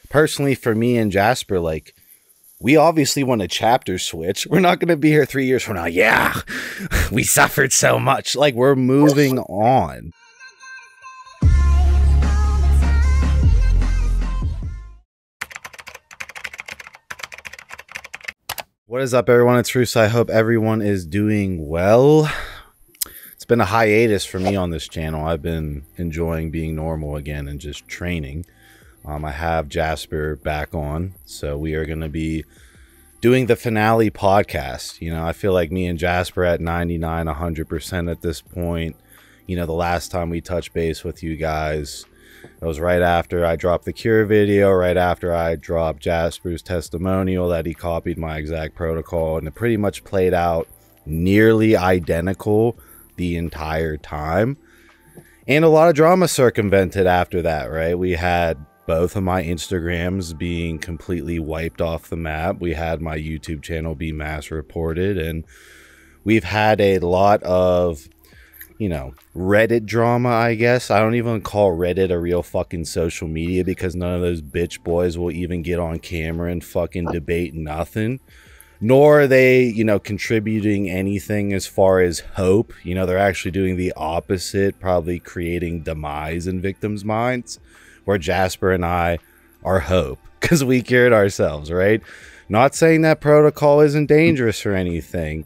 personally, for me and Jasper, like, we obviously want a chapter switch. We're not going to be here 3 years from now. Yeah, we suffered so much. Like, we're moving on. What is up, everyone? It's Russo. I hope everyone is doing well. It's been a hiatus for me on this channel. I've been enjoying being normal again and just training. I have Jasper back on, so we are going to be doing the finale podcast. You know, I feel like me and Jasper at 99, 100% at this point. You know, the last time we touched base with you guys, it was right after I dropped the cure video, right after I dropped Jasper's testimonial that he copied my exact protocol, and it pretty much played out nearly identical the entire time. And a lot of drama circumvented after that, right? We had both of my Instagrams being completely wiped off the map. We had my YouTube channel be mass reported, and we've had a lot of, you know, Reddit drama, I guess. I don't even call Reddit a real fucking social media because none of those bitch boys will even get on camera and fucking debate nothing. Nor are they, you know, contributing anything as far as hope. You know, they're actually doing the opposite, probably creating demise in victims' minds, where Jasper and I are hope because we cured ourselves, right? Not saying that protocol isn't dangerous or anything,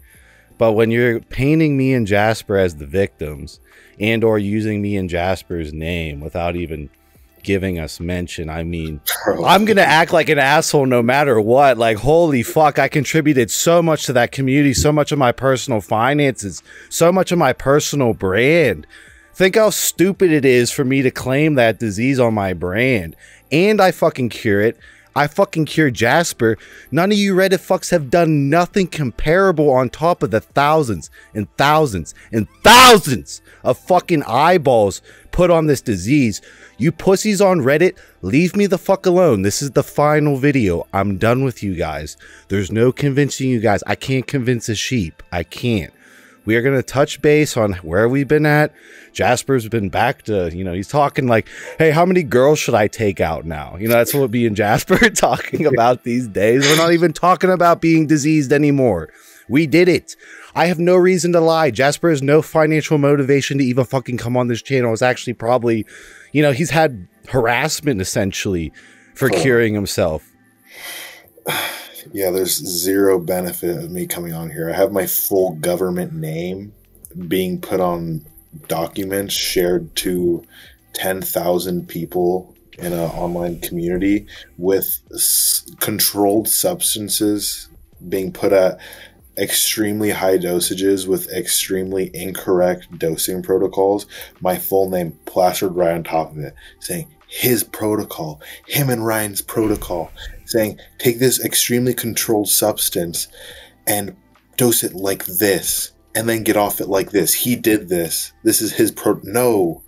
but when you're painting me and Jasper as the victims and or using me and Jasper's name without even giving us mention, I mean, I'm gonna act like an asshole no matter what. Like, holy fuck, I contributed so much to that community, so much of my personal finances, so much of my personal brand. Think how stupid it is for me to claim that disease on my brand. And I fucking cure it. I fucking cure Jasper. None of you Reddit fucks have done nothing comparable on top of the thousands and thousands and thousands of fucking eyeballs put on this disease. You pussies on Reddit, leave me the fuck alone. This is the final video. I'm done with you guys. There's no convincing you guys. I can't convince a sheep. I can't. We are going to touch base on where we've been at. Jasper's been back to, you know, he's talking like, hey, how many girls should I take out now? You know, that's what me and Jasper are talking about these days. We're not even talking about being diseased anymore. We did it. I have no reason to lie. Jasper has no financial motivation to even fucking come on this channel. It's actually probably, you know, he's had harassment essentially for curing himself. Yeah, there's zero benefit of me coming on here. I have my full government name being put on documents shared to 10,000 people in an online community with controlled substances being put at extremely high dosages with extremely incorrect dosing protocols. My full name plastered right on top of it, saying his protocol, him and Ryan's protocol, saying take this extremely controlled substance and dose it like this and then get off it like this. He did this. This is his no,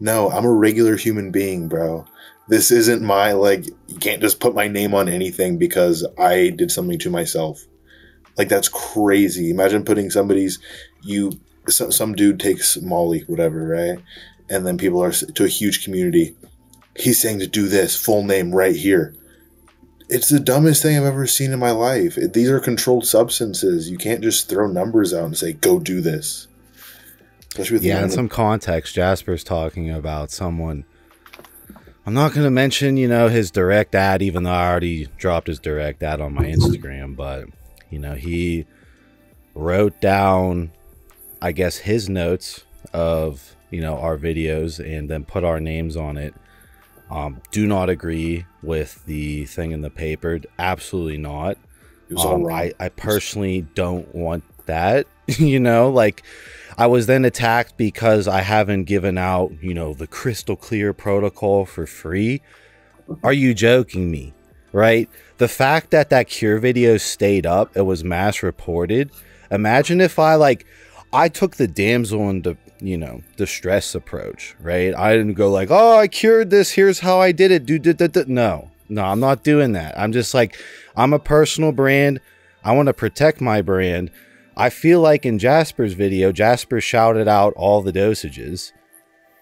I'm a regular human being, bro. This isn't my, like, you can't just put my name on anything because I did something to myself. Like, that's crazy. Imagine putting somebody's, some dude takes Molly, whatever, right? And then people are to a huge community. He's saying to do this, full name right here. It's the dumbest thing I've ever seen in my life. These are controlled substances. You can't just throw numbers out and say, go do this. Especially with in some context, Jasper's talking about someone. I'm not going to mention, you know, his direct ad, even though I already dropped his direct ad on my Instagram. But, you know, he wrote down, I guess, his notes of, you know, our videos and then put our names on it. Do not agree with the thing in the paper. Absolutely not. I personally don't want that. You know, like, I was then attacked because I haven't given out, you know, the crystal clear protocol for free. Are you joking me? Right? The fact that that cure video stayed up, it was mass reported. Imagine if I took the damsel into, you know, distress approach, right? I didn't go like, oh, I cured this, here's how I did it. No, I'm not doing that. I'm just like, I'm a personal brand. I want to protect my brand. I feel like in Jasper's video, Jasper shouted out all the dosages.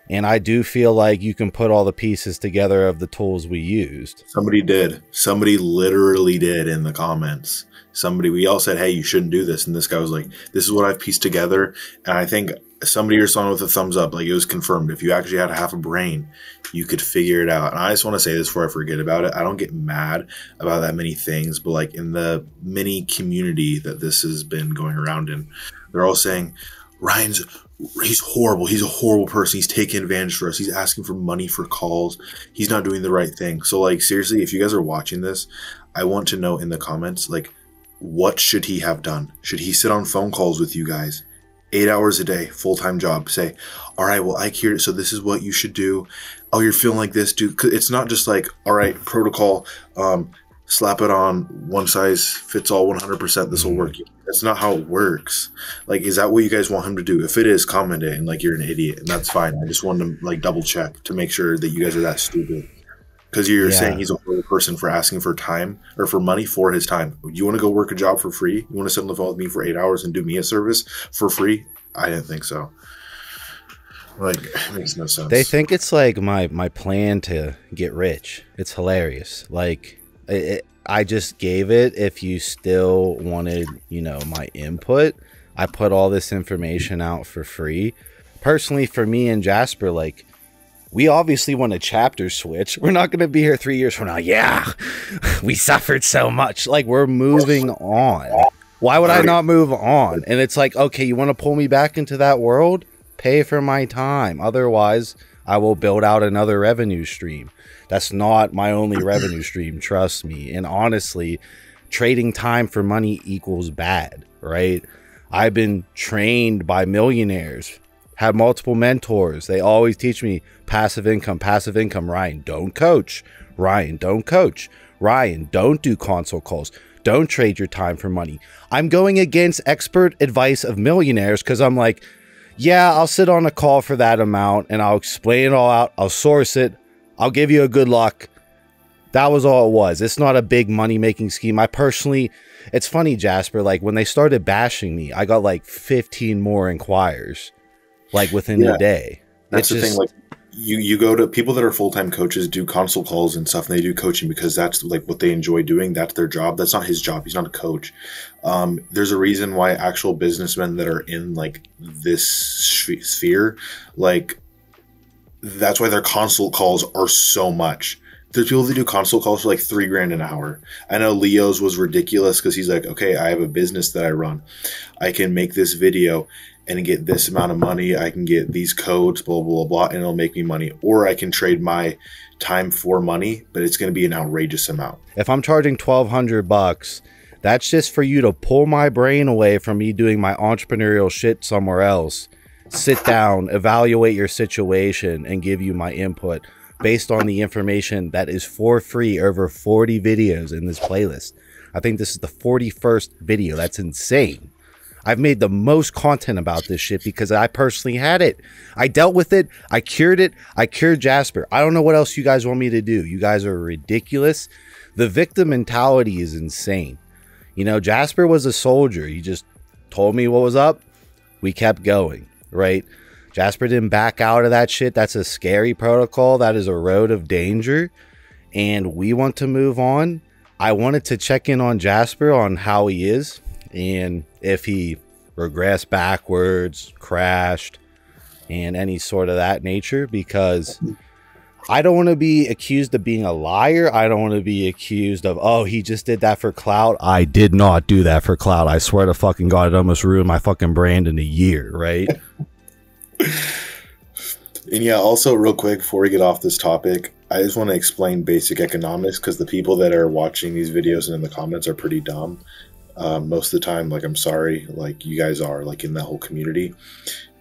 And I do feel like you can put all the pieces together of the tools we used. Somebody did. Somebody literally did in the comments. We all said, hey, you shouldn't do this. And this guy was like, this is what I've pieced together. And I think somebody responded with a thumbs up. Like, it was confirmed. If you actually had half a brain, you could figure it out. And I just want to say this before I forget about it. I don't get mad about that many things, but like in the mini community that this has been going around in, they're all saying, he's horrible. He's a horrible person. He's taking advantage for us. He's asking for money for calls. He's not doing the right thing. So like, seriously, if you guys are watching this, I want to know in the comments, like, what should he have done? Should he sit on phone calls with you guys 8 hours a day, full-time job? Say, all right, well, I hear it. So this is what you should do. Oh, you're feeling like this, dude. It's not just like, all right, protocol, slap it on, one size fits all, 100%, this will work. That's not how it works. Like, is that what you guys want him to do? If it is, comment it and like you're an idiot, and that's fine. I just wanted to like double check to make sure that you guys are that stupid. Because you're saying he's a horrible person for asking for time or for money for his time. You want to go work a job for free? You want to sit on the phone with me for 8 hours and do me a service for free? I didn't think so. Like, it makes no sense. They think it's like my plan to get rich. It's hilarious. Like, I just gave it. If you still wanted, you know, my input, I put all this information out for free. Personally, for me and Jasper, like, we obviously want a chapter switch. We're not going to be here 3 years from now. Yeah, we suffered so much. Like, we're moving on. Why would I not move on? And it's like, okay, you want to pull me back into that world? Pay for my time. Otherwise, I will build out another revenue stream. That's not my only revenue stream, trust me. And honestly, trading time for money equals bad, right? I've been trained by millionaires, have multiple mentors. They always teach me passive income, passive income. Ryan, don't coach. Ryan, don't coach. Ryan, don't do console calls. Don't trade your time for money. I'm going against expert advice of millionaires because I'm like, yeah, I'll sit on a call for that amount and I'll explain it all out. I'll source it. I'll give you a good luck. That was all it was. It's not a big money-making scheme. I personally, it's funny, Jasper, like when they started bashing me, I got like 15 more inquires, like within a day. That's the thing. Like, you go to people that are full-time coaches, do console calls and stuff, and they do coaching because that's like what they enjoy doing. That's their job. That's not his job. He's not a coach. There's a reason why actual businessmen that are in like this sphere, like, that's why their consult calls are so much. There's people that do consult calls for like $3,000 an hour. I know Leo's was ridiculous because he's like, okay, I have a business that I run. I can make this video and get this amount of money. I can get these codes, blah, blah, blah, and it'll make me money. Or I can trade my time for money, but it's going to be an outrageous amount. If I'm charging $1,200, that's just for you to pull my brain away from me doing my entrepreneurial shit somewhere else. Sit down, evaluate your situation, and give you my input based on the information that is for free. Over 40 videos in this playlist. I think this is the 41st video. That's insane. I've made the most content about this shit because I personally had it. I dealt with it. I cured it. I cured Jasper. I don't know what else you guys want me to do. You guys are ridiculous. The victim mentality is insane. You know, Jasper was a soldier. He just told me what was up. We kept going. Right? Jasper didn't back out of that shit. That's a scary protocol. That is a road of danger. And we want to move on. I wanted to check in on Jasper on how he is. And if he regressed backwards, crashed, and any sort of that nature. Because I don't want to be accused of being a liar. I don't want to be accused of, oh, he just did that for clout. I did not do that for clout. I swear to fucking God, it almost ruined my fucking brand in a year, right? And yeah, also real quick, before we get off this topic, I just want to explain basic economics because the people that are watching these videos and in the comments are pretty dumb. Most of the time, like, I'm sorry, like, you guys are, like, in that whole community.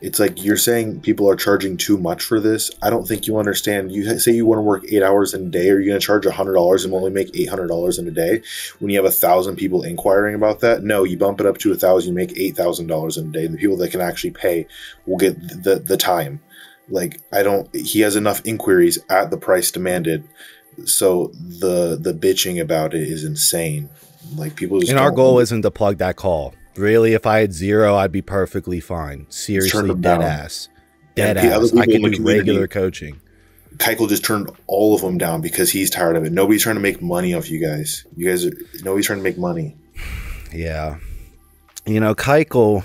It's like you're saying people are charging too much for this. I don't think you understand. You say you want to work 8 hours in a day. Are you going to charge $100 and only make $800 in a day when you have 1,000 people inquiring about that? No, you bump it up to 1,000, you make $8,000 in a day. And the people that can actually pay will get the time. Like, he has enough inquiries at the price demanded. So the bitching about it is insane. Like, people just, and our goal isn't to plug that call. Really, if I had 0, I'd be perfectly fine. Seriously, dead ass. Dead And other ass. I people in can the do community, regular coaching. Kikel just turned all of them down because he's tired of it. Nobody's trying to make money off you guys. Nobody's trying to make money. Yeah. You know, Kikel,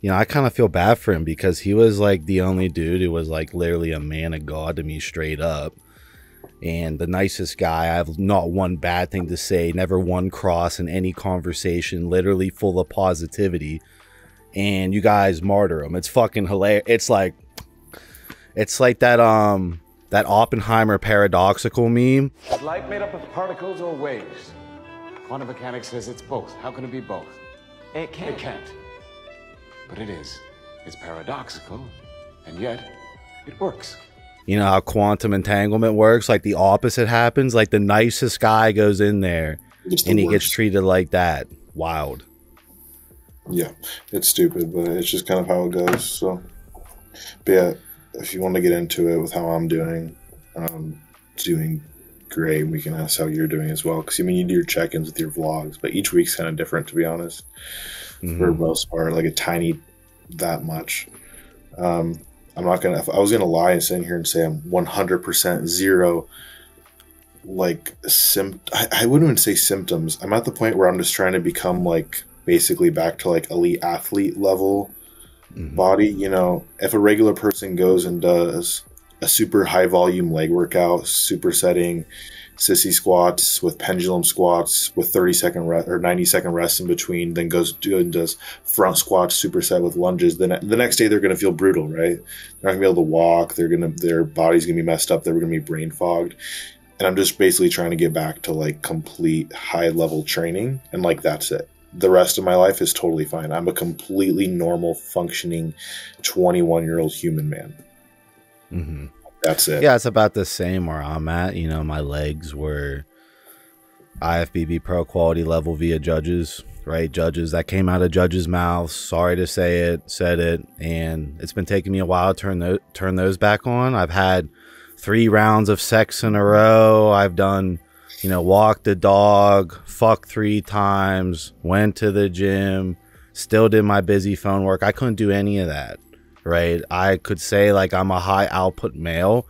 you know, I kind of feel bad for him because he was like the only dude who was like literally a man of God to me straight up. And the nicest guy. I have not one bad thing to say, never one cross in any conversation, literally full of positivity. And you guys martyr him. It's fucking hilarious. It's like that Oppenheimer paradoxical meme. Is light made up of particles or waves? Quantum mechanics says it's both. How can it be both? It can't. It can't. But it is. It's paradoxical, and yet it works. You know how quantum entanglement works? Like the opposite happens. Like the nicest guy goes in there and he gets treated like that. Wild. Yeah, it's stupid, but it's just kind of how it goes. So, but yeah, if you want to get into it with how I'm doing great. We can ask how you're doing as well. Because, I mean, you do your check-ins with your vlogs, but each week's kind of different, to be honest. For the most part, like a tiny that much. I'm not going to... If I was going to lie and sit here and say I'm 100% zero, like, I wouldn't even say symptoms. I'm at the point where I'm just trying to become, like, basically back to, like, elite athlete level body. You know, if a regular person goes and does a super high volume leg workout, supersetting sissy squats with pendulum squats with 30-second rest or 90-second rest in between, then goes and does front squats superset with lunges, then the next day they're going to feel brutal, right? They're not going to be able to walk. Their body's going to be messed up. They're going to be brain fogged. And I'm just basically trying to get back to like complete high level training, and like that's it. The rest of my life is totally fine. I'm a completely normal functioning 21-year-old human man. That's it. Yeah, it's about the same where I'm at. You know, my legs were IFBB pro quality level via judges, right? Judges that came out of judges' mouths. Sorry to say it, said it, and it's been taking me a while to turn those back on. I've had 3 rounds of sex in a row. I've done, you know, walked the dog, fucked 3 times, went to the gym, still did my busy phone work. I couldn't do any of that. Right, I could say like I'm a high output male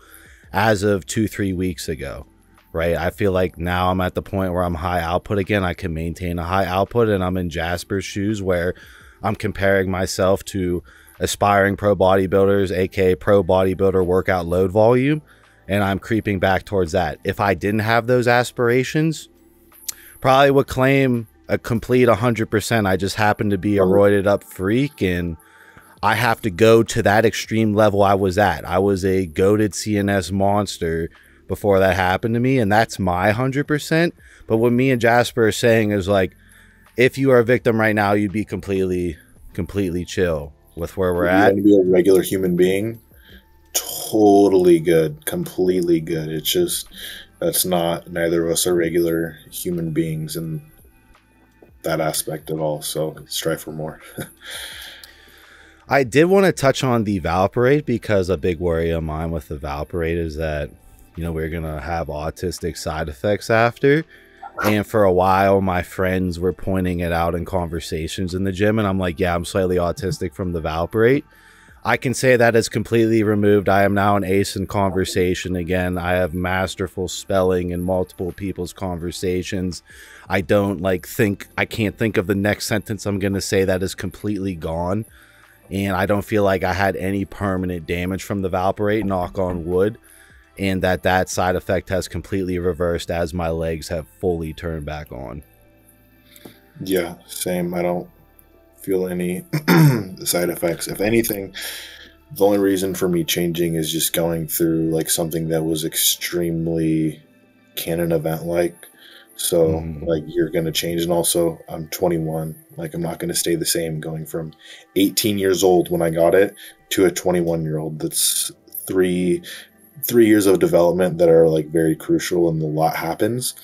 as of 2-3 weeks ago. Right, I feel like now I'm at the point where I'm high output again. I can maintain a high output, and I'm in Jasper's shoes where I'm comparing myself to aspiring pro bodybuilders, aka pro bodybuilder workout load volume, and I'm creeping back towards that. If I didn't have those aspirations, probably would claim a complete 100%. I just happen to be a roided up freak, and I have to go to that extreme level I was at. I was a goated CNS monster before that happened to me, and that's my 100%. But what me and Jasper are saying is like, if you are a victim right now, you'd be completely chill with where we're at. You want to be a regular human being? Totally good, completely good. It's just that's not. Neither of us are regular human beings in that aspect at all. So strive for more. I did want to touch on the Valparate because a big worry of mine with the Valparate is that, you know, we're going to have autistic side effects after. And for a while, my friends were pointing it out in conversations in the gym. And I'm like, yeah, I'm slightly autistic from the Valparate. I can say that is completely removed. I am now an ace in conversation again. I have masterful spelling in multiple people's conversations. I don't I can't think of the next sentence I'm going to say that is completely gone. And I don't feel like I had any permanent damage from the Valparate, knock on wood, and that side effect has completely reversed as my legs have fully turned back on. Yeah, same. I don't feel any side effects. If anything, the only reason for me changing is just going through like something that was extremely canon event like. So like you're going to change. And also I'm 21. Like I'm not going to stay the same going from 18 years old when I got it to a 21-year-old. That's three years of development that are like very crucial, and a lot happens.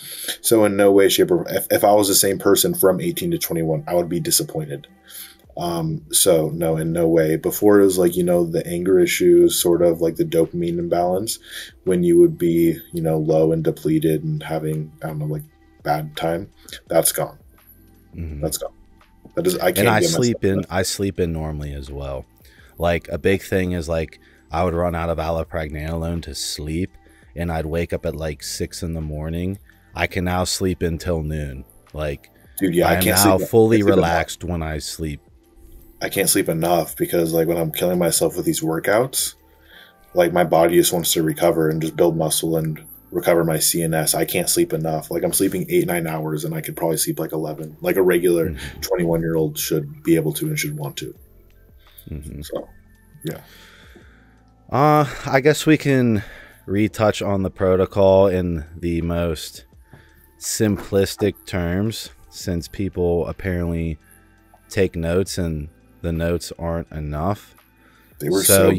So in no way, shape, or if I was the same person from 18 to 21, I would be disappointed. So no, in no way. Before it was like, you know, the anger issues, sort of like the dopamine imbalance when you would be, you know, low and depleted and having, I don't know, like bad time. That's gone. That's gone. That is, I can't. And I sleep in normally as well. Like a big thing is like I would run out of allopregnanolone to sleep, and I'd wake up at like 6 in the morning. I can now sleep until noon. Like, dude, yeah, I am now fully relaxed when I sleep. I can't sleep enough because, like, when I'm killing myself with these workouts, like, my body just wants to recover and just build muscle and recover my CNS. I can't sleep enough. Like, I'm sleeping 8-9 hours, and I could probably sleep like 11. Like a regular 21-year-old should be able to and should want to. So, yeah. I guess we can retouch on the protocol in the most simplistic terms, since people apparently take notes and the notes aren't enough. They were so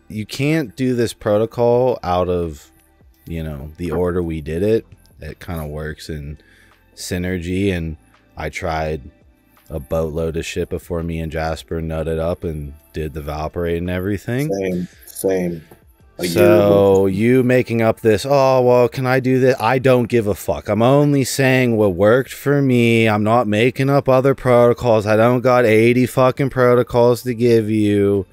you can't do this protocol out of, you know, the order we did it. It kind of works in synergy, and I tried a boatload of shit before me and Jasper nutted up and did the Valparate and everything. Same. So you making up this, oh, well, can I do this? I don't give a fuck. I'm only saying what worked for me. I'm not making up other protocols. I don't got 80 fucking protocols to give you.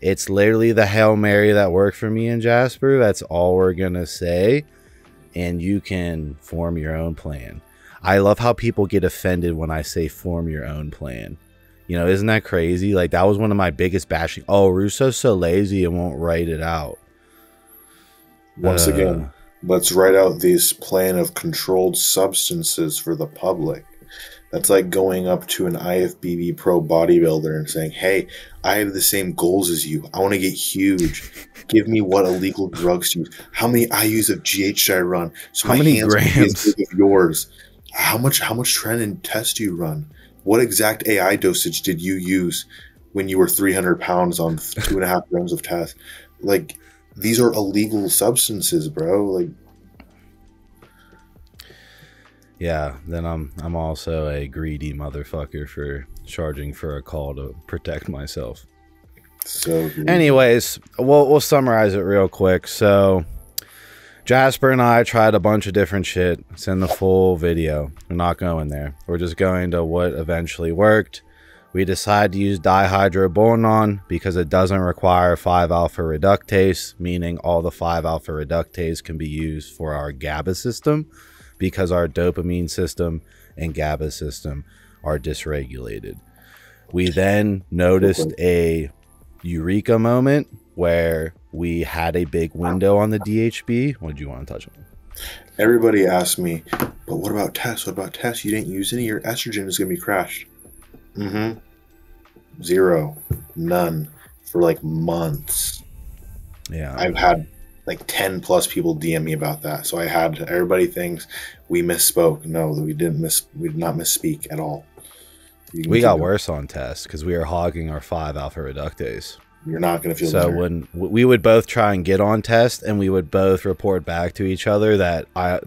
It's literally the Hail Mary that worked for me and Jasper. That's all we're going to say. And you can form your own plan. I love how people get offended when I say form your own plan. You know, isn't that crazy? Like, that was one of my biggest bashing. Oh, Russo's so lazy and won't write it out. Once again, let's write out this plan of controlled substances for the public. That's like going up to an IFBB pro bodybuilder and saying, hey, I have the same goals as you. I want to get huge. Give me what illegal drugs to use. How many IUs of GH should I run? So how many grams of yours? How much trend and test do you run? What exact AI dosage did you use when you were 300 pounds on 2.5 grams of test? Like, these are illegal substances, bro. Like, yeah, then I'm also a greedy motherfucker for charging for a call to protect myself. So greedy. Anyways, we'll summarize it real quick. So Jasper and I tried a bunch of different shit. It's in the full video. We're not going there. We're just going to what eventually worked. We decided to use dihydrobonon because it doesn't require 5-alpha reductase, meaning all the 5-alpha reductase can be used for our GABA system because our dopamine system and GABA system are dysregulated. We then noticed a eureka moment where we had a big window on the DHB. What do you want to touch on? Everybody asked me, but what about tests? What about tests? You didn't use any. Your estrogen is going to be crashed. Zero. None. For like months. Yeah. I've had like 10 plus people DM me about that. So I had, everybody thinks we misspoke. No, we did not misspeak at all. We got worse on tests because we were hogging our 5-alpha reductase. You're not going to feel so better. When we would both try and get on test, and we would both report back to each other that I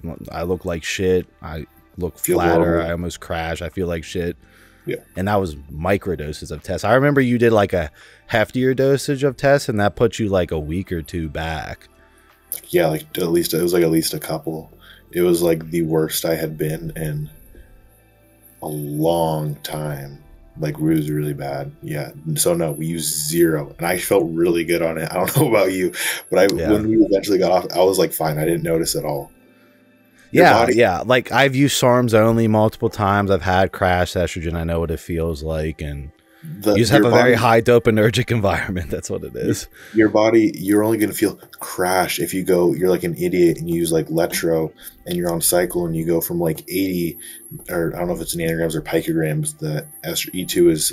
look like shit, I look flatter, I almost crash, I feel like shit. Yeah. And that was micro doses of tests. I remember you did like a heftier dosage of tests, and that put you like a week or two back. Yeah, like at least it was like at least a couple. It was like the worst I had been in a long time. Like, it was really bad. Yeah. So no, we used zero, and I felt really good on it. I don't know about you, but when we eventually got off, I was like, fine. I didn't notice at all. Yeah. Like, I've used SARMs only multiple times. I've had crash estrogen. I know what it feels like, and you just have a very high dopaminergic environment. That's what it is. Your body, you're only going to feel crash if you go, you're like an idiot and you use like Letro and you're on cycle and you go from like 80, or I don't know if it's nanograms or picograms that E2 is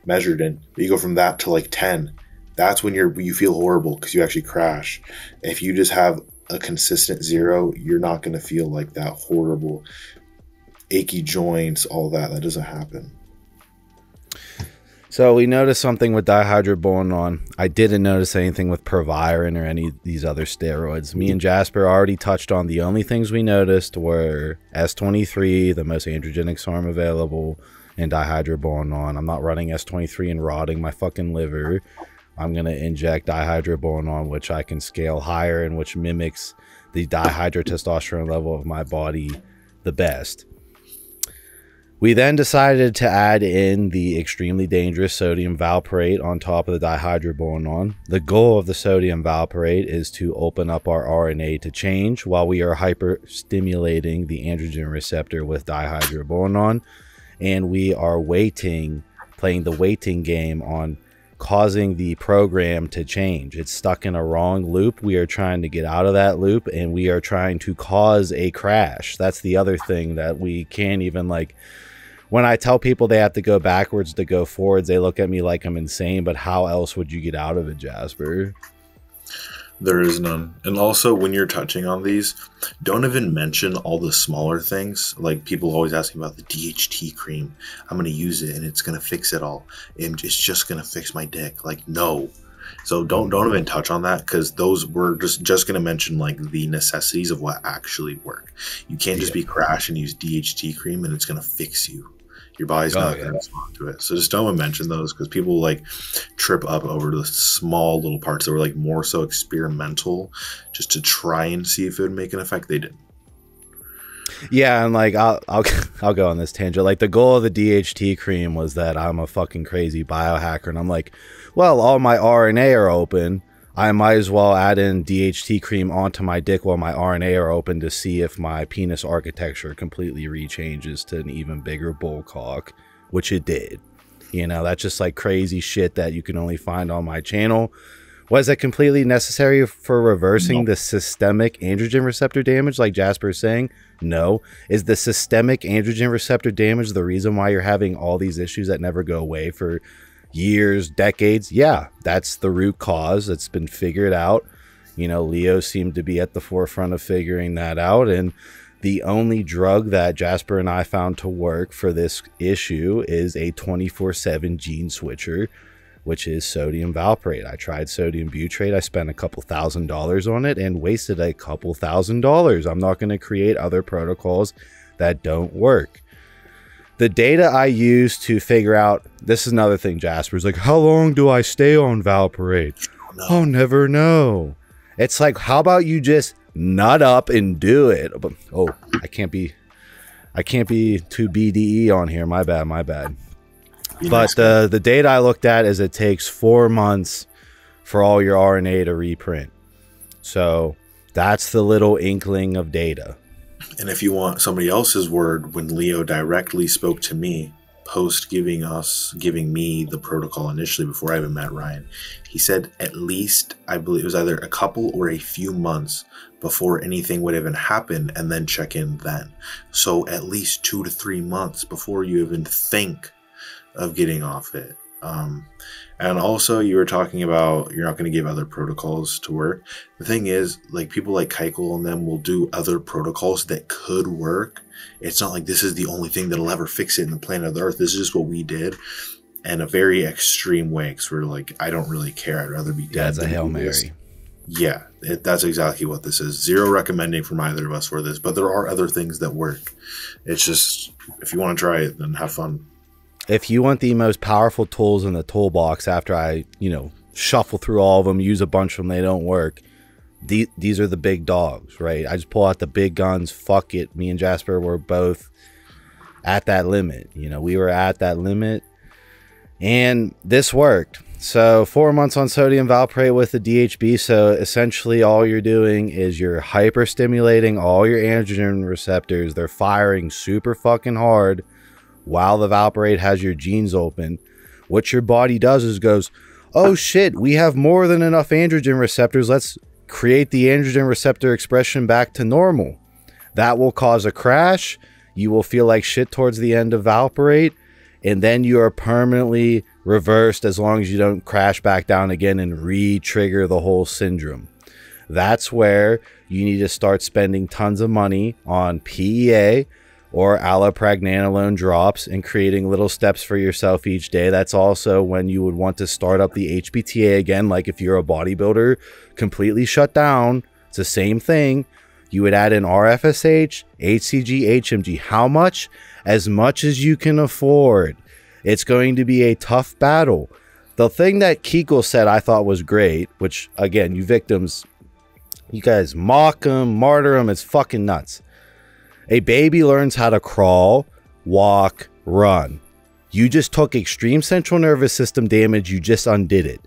measured in, but you go from that to like 10. That's when you feel horrible because you actually crash. If you just have a consistent zero, you're not going to feel like that horrible achy joints, all that. That doesn't happen. So we noticed something with dihydrobonon. I didn't notice anything with Proviron or any of these other steroids. Me and Jasper already touched on the only things we noticed were S23, the most androgenic SARM available, and dihydrobonon. I'm not running S23 and rotting my fucking liver. I'm going to inject dihydrobonon, which I can scale higher and which mimics the dihydrotestosterone level of my body the best. We then decided to add in the extremely dangerous sodium valproate on top of the dihydroboron. The goal of the sodium valproate is to open up our RNA to change while we are hyperstimulating the androgen receptor with dihydroboron, and we are playing the waiting game on causing the program to change. It's stuck in a wrong loop. We are trying to get out of that loop, and we are trying to cause a crash. That's the other thing that we can't even, like, when I tell people they have to go backwards to go forwards, they look at me like I'm insane, but how else would you get out of it, Jasper? There is none. And also, when you're touching on these, don't even mention all the smaller things. Like, people always asking about the DHT cream. I'm going to use it and it's going to fix it all. And it's just going to fix my dick. Like, no. So don't even touch on that, because those we're just going to mention like the necessities of what actually work. You can't just be crash and use DHT cream and it's going to fix you. Your body's not going to respond to it. So just don't mention those, because people like trip up over the small little parts that were like more so experimental, just to try and see if it would make an effect. They didn't. Yeah, and like I'll go on this tangent. Like, the goal of the DHT cream was that I'm a fucking crazy biohacker, and I'm like, well, all my RNA are open. I might as well add in DHT cream onto my dick while my RNA are open to see if my penis architecture completely rechanges to an even bigger bull cock, which it did. You know, that's just like crazy shit that you can only find on my channel. Was it completely necessary for reversing the systemic androgen receptor damage, like Jasper is saying? No. Is the systemic androgen receptor damage the reason why you're having all these issues that never go away for years, decades? Yeah, that's the root cause. It's been figured out. You know, Leo seemed to be at the forefront of figuring that out, and the only drug that Jasper and I found to work for this issue is a 24/7 gene switcher, which is sodium valproate. I tried sodium butyrate. I spent a couple $1,000s on it and wasted a couple $1,000s. I'm not going to create other protocols that don't work. The data I use to figure out, this is another thing, Jasper's like, how long do I stay on valproate? I'll never know. It's like, how about you just nut up and do it? But, oh, I can't be too BDE on here. My bad. But the data I looked at is it takes 4 months for all your RNA to reprint. So that's the little inkling of data. And if you want somebody else's word, when Leo directly spoke to me, post giving me the protocol initially before I even met Ryan, he said at least, I believe it was either a couple or a few months before anything would even happen, and then check in then. So at least 2 to 3 months before you even think of getting off it. And also, you were talking about you're not going to give other protocols to work. The thing is, like, people like Kikel and them will do other protocols that could work. It's not like this is the only thing that'll ever fix it in the planet of the Earth. This is just what we did in a very extreme way, because we're like, I don't really care. I'd rather be dead. That's a Hail Mary. Yeah, that's exactly what this is. Zero recommending from either of us for this, but there are other things that work. It's just, if you want to try it, then have fun. If you want the most powerful tools in the toolbox after I, shuffle through all of them, use a bunch of them, they don't work, these are the big dogs, right? I just pull out the big guns. Fuck it. Me and Jasper were both at that limit. We were at that limit, and this worked. So 4 months on sodium valproate with the DHB. So essentially all you're doing is you're hyperstimulating all your androgen receptors. They're firing super fucking hard while the valproate has your genes open. What your body does is goes, oh shit, we have more than enough androgen receptors. Let's create the androgen receptor expression back to normal. That will cause a crash. You will feel like shit towards the end of valproate, and then you are permanently reversed as long as you don't crash back down again and re-trigger the whole syndrome. That's where you need to start spending tons of money on PEA or allopregnanolone drops and creating little steps for yourself each day. That's also when you would want to start up the HPTA again. Like if you're a bodybuilder, completely shut down, it's the same thing. You would add in RFSH, HCG, HMG. How much? As much as you can afford. It's going to be a tough battle. The thing that Kikel said I thought was great, which again, you victims, you guys mock him, martyr him, it's fucking nuts. A baby learns how to crawl, walk, run. You just took extreme central nervous system damage. You just undid it.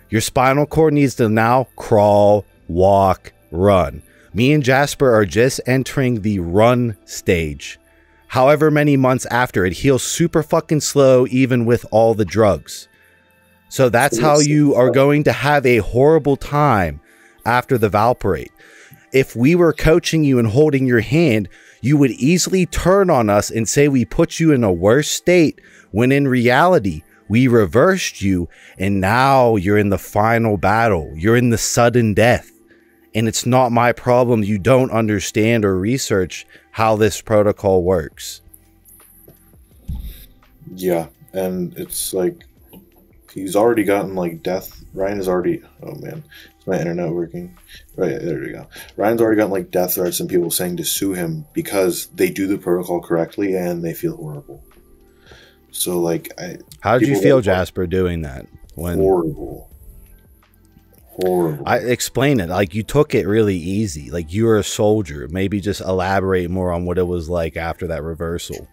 Your spinal cord needs to now crawl, walk, run. Me and Jasper are just entering the run stage. However many months after, it heals super fucking slow even with all the drugs. So that's how you are going to have a horrible time after the valparate. If we were coaching you and holding your hand, you would easily turn on us and say we put you in a worse state, when in reality, we reversed you and now you're in the final battle. You're in the sudden death. And it's not my problem you don't understand or research how this protocol works. Yeah, and it's like, he's already gotten like death. Ryan is already, oh man, is my internet working? Right, there we go. Ryan's already gotten like death threats and people saying to sue him because they do the protocol correctly and they feel horrible. So like, how did you feel, Jasper, doing that? Horrible. I explain it like you took it really easy, like you were a soldier. Maybe just elaborate more on what it was like after that reversal.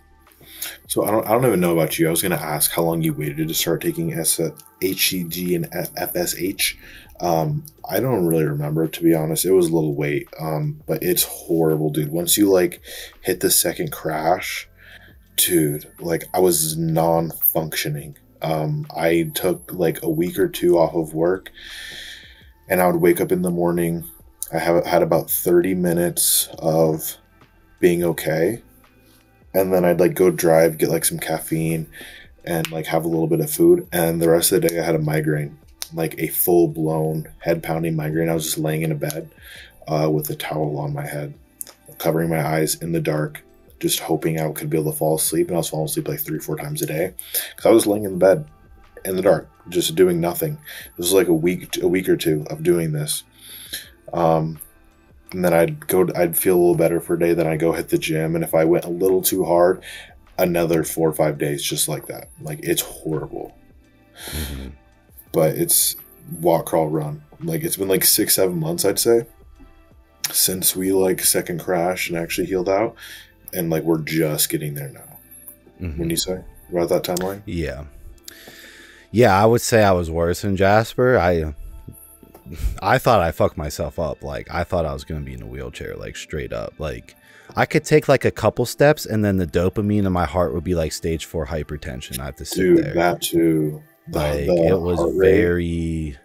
So I don't even know about you. I was going to ask how long you waited to start taking HCG and FSH. I don't really remember, to be honest. It was a little wait, but it's horrible, dude. Once you like hit the second crash, dude, like I was non-functioning. I took like a week or two off of work. And I would wake up in the morning. I had about 30 minutes of being okay. And then I'd like go drive, get like some caffeine and like have a little bit of food. And the rest of the day I had a migraine, like a full blown head pounding migraine. I was just laying in a bed with a towel on my head, covering my eyes in the dark, just hoping I could be able to fall asleep. And I was falling asleep like 3 or 4 times a day because I was laying in the bed in the dark, just doing nothing. This was like a week or two of doing this. And then I'd feel a little better for a day. Then I'd go hit the gym. And if I went a little too hard, another 4 or 5 days, just like that. Like, it's horrible. Mm-hmm. But it's walk, crawl, run. Like, it's been like 6-7 months, I'd say, since we like second crashed and actually healed out. And like, we're just getting there now. Mm-hmm. When you say about that timeline? Yeah. Yeah, I would say I was worse than Jasper. I thought I fucked myself up. Like, I thought I was going to be in a wheelchair, like, straight up. Like, I could take, like, a couple steps, and then the dopamine in my heart would be, like, stage 4 hypertension. I have to sit there. Dude, that too. Like, it was very,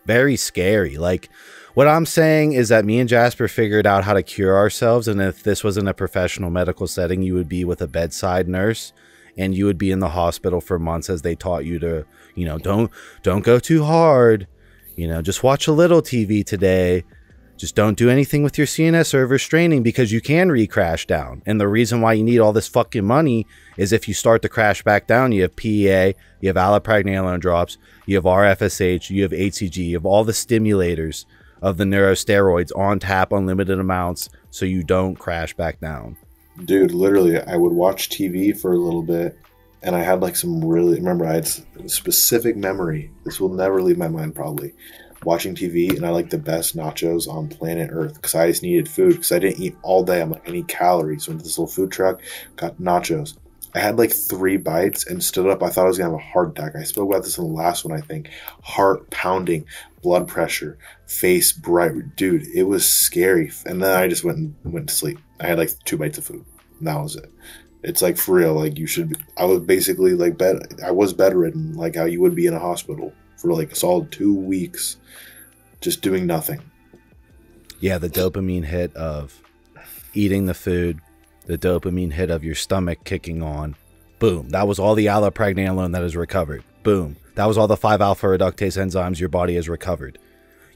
very scary. Like, what I'm saying is that me and Jasper figured out how to cure ourselves, and if this wasn't a professional medical setting, you would be with a bedside nurse, and you would be in the hospital for months as they taught you to, you know, don't go too hard. You know, just watch a little TV today. Just don't do anything with your CNS overstraining because you can re-crash down. And the reason why you need all this fucking money is if you start to crash back down, you have PEA, you have allopregnanolone drops, you have RFSH, you have HCG, you have all the stimulators of the neurosteroids on tap, unlimited amounts, so you don't crash back down. Dude, literally, I would watch TV for a little bit, and I had like some really, remember, I had a specific memory. This will never leave my mind, probably. Watching TV, and I like the best nachos on planet Earth because I just needed food because I didn't eat all day. I'm like, I need calories. Went to this little food truck, got nachos. I had like 3 bites and stood up. I thought I was going to have a heart attack. I spoke about this in the last one, I think. Heart pounding, blood pressure, face bright. Dude, it was scary. And then I just went to sleep. I had like 2 bites of food. And that was it. It's like, for real, like, you should be, I was basically like I was bedridden, like how you would be in a hospital for like a solid 2 weeks, just doing nothing. Yeah, the dopamine hit of eating the food, the dopamine hit of your stomach kicking on. Boom. That was all the allopregnanolone that is recovered. Boom. That was all the 5-alpha reductase enzymes your body has recovered.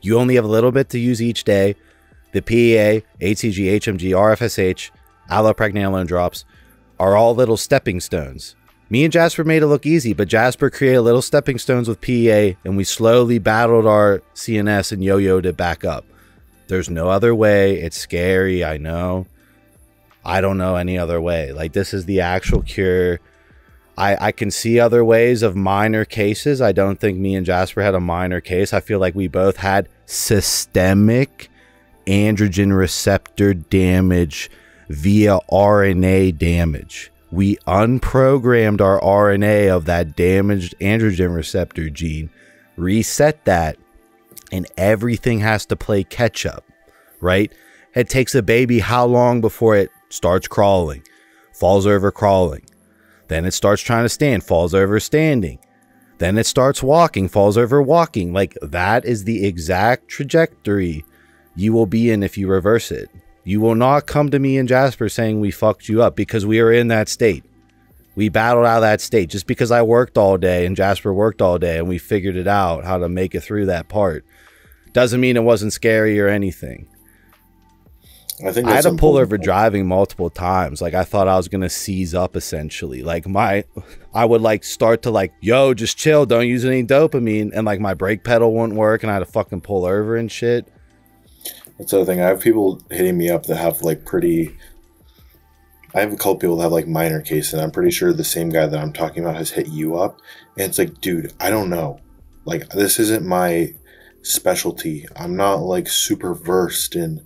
You only have a little bit to use each day. The PEA, HCG, HMG, RFSH, allopregnanolone drops are all little stepping stones. Me and Jasper made it look easy, but Jasper created little stepping stones with PEA, and we slowly battled our CNS and yo-yoed it back up. There's no other way. It's scary, I know. I don't know any other way. Like, this is the actual cure. I can see other ways of minor cases. I don't think me and Jasper had a minor case. I feel like we both had systemic androgen receptor damage via RNA damage. We unprogrammed our RNA of that damaged androgen receptor gene, reset that, and everything has to play catch up, right? It takes a baby how long before it starts crawling, falls over crawling. Then it starts trying to stand, falls over standing. Then it starts walking, falls over walking. Like, that is the exact trajectory you will be in if you reverse it. You will not come to me and Jasper saying we fucked you up, because we are in that state. We battled out of that state. Just because I worked all day and Jasper worked all day and we figured it out how to make it through that part doesn't mean it wasn't scary or anything. I had to pull over driving multiple times. Like, I thought I was going to seize up, essentially. Like, I would like start to like, yo, just chill. Don't use any dopamine. And like my brake pedal wouldn't work and I had to fucking pull over and shit. That's the other thing. I have people hitting me up that have like I have a couple people that have like minor cases. And I'm pretty sure the same guy that I'm talking about has hit you up. And it's like, dude, I don't know. Like, this isn't my specialty. I'm not like super versed in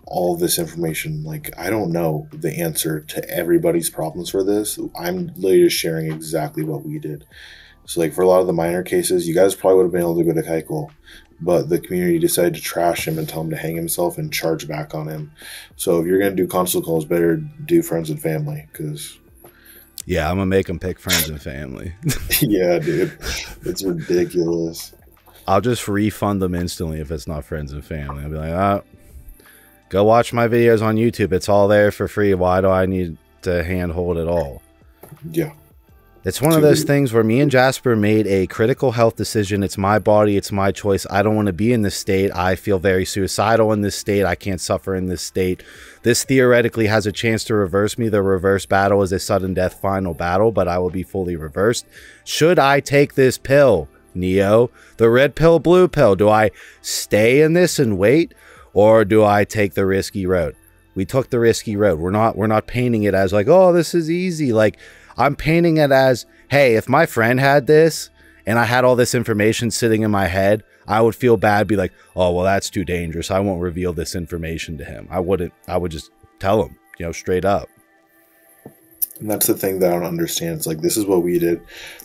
all this information. Like, I don't know the answer to everybody's problems for this. I'm literally just sharing exactly what we did. So like, for a lot of the minor cases, you guys probably would have been able to go to Kikel, but the community decided to trash him and tell him to hang himself and charge back on him. So if you're going to do consult calls, better do friends and family, because yeah, I'm gonna make them pick friends and family. Yeah, dude, it's ridiculous. I'll just refund them instantly if it's not friends and family. I'll be like, go watch my videos on YouTube. It's all there for free. Why do I need to handhold it all? Yeah. It's one of those things where me and Jasper made a critical health decision. It's my body. It's my choice. I don't want to be in this state. I feel very suicidal in this state. I can't suffer in this state. This theoretically has a chance to reverse me. The reverse battle is a sudden death final battle, but I will be fully reversed. Should I take this pill, Neo? The red pill, blue pill? Do I stay in this and wait? Or do I take the risky road? We took the risky road. We're not painting it as like, oh, this is easy. Like, I'm painting it as, hey, if my friend had this and I had all this information sitting in my head, I would feel bad, be like, oh, well, that's too dangerous. I won't reveal this information to him. I would just tell him, you know, straight up. And that's the thing that I don't understand. It's like, this is what we did.